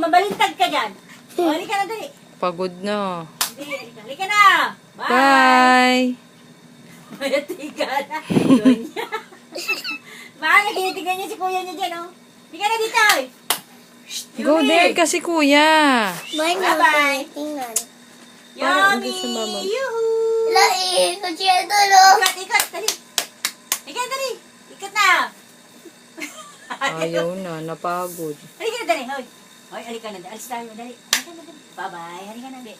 mabalintad ka dyan. O, halika na, dali. Pagod na. Hindi, halika na. Bye. Bye! Mayatiga na. Doon niya. Baka naginitigan niya si kuya niya dyan, oh. Halika na dito, eh. Go there kasi kuya. Bye-bye. Tingnan. Para Yummy! ulit sa mama. Yuhu! Lai, kutsya tulo. Ikot, dali. Ikot, dali. Ikot na. Ayaw na, napagod. Halika na, dali. Hoy. Hoy, halika na. Alis tayo, dali. Halika na, dali. Bye-bye. Halika na, dali.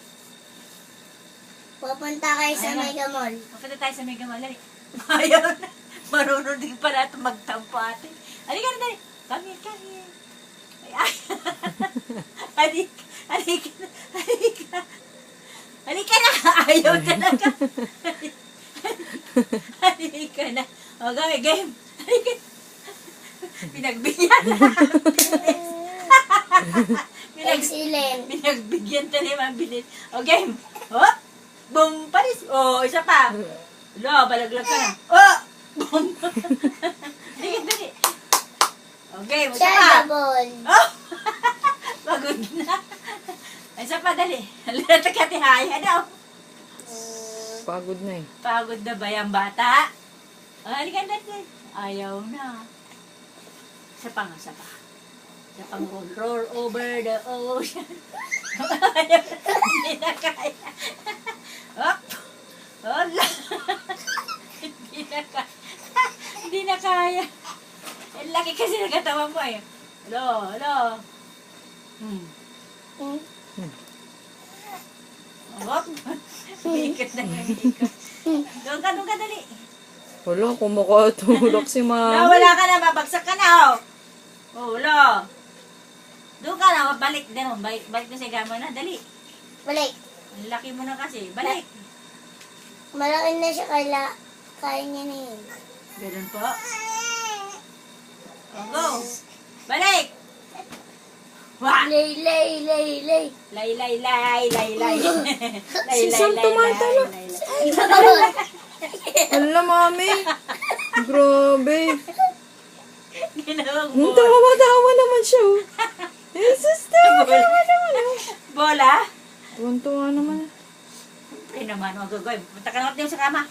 Pupunta kayo sa Ayan na. Mega Mall. Punta tayo sa Mega Mall, dali. Ayaw na. Marunong din pala ito magtampo ate. Halika na, dali. Come here, come here. Ay, halika. Halika na. Halika. Halika na. Ayaw talaga. Halika na. O, game. Halika. Pinagbigyan na. Excellent. Pinagbigyan na naman bilis. O, game. O, boom, paris. O, isa pa. Lo, balaglag ka na. O, boom. Halika, dali. O, game. Isa pa. Chargeable. Oh! Pagod na. Isa pa, dali. Halata ka, tihaya na. Pagod na eh. Pagod na ba yung bata? Halika na, dali. Ayaw na. Isa pa nga, isa pa. Isa pang roll over the ocean. Hindi na kaya. Hop! Hola! Hindi na kaya. Hindi na kaya. Ang laki kasi ng katawan mo eh. Hello, hello. Hop! Ikot na yung ikot. Doon ka, dali. Wala, kumakatulak si mama. Wala ka na, babagsak ka na, oh. Oh, wala. Doon ka na, balik din, oh. Balik na sa gama na, dali. Balik. Ang laki mo na kasi, balik. Malaki na siya kaya niya na yun. Ganun po. Oh, go. Balik. Wah! Lay. Lay. Si Sam tumatalo. Hala, mami. Grabe. Ginawang Ang bola. tawa-tawa naman siya. Oh. Jesus, tawa naman. Oh. Bola? Tuwan-tuwa naman. Pre naman, oh, go. Punta ka na sa kama.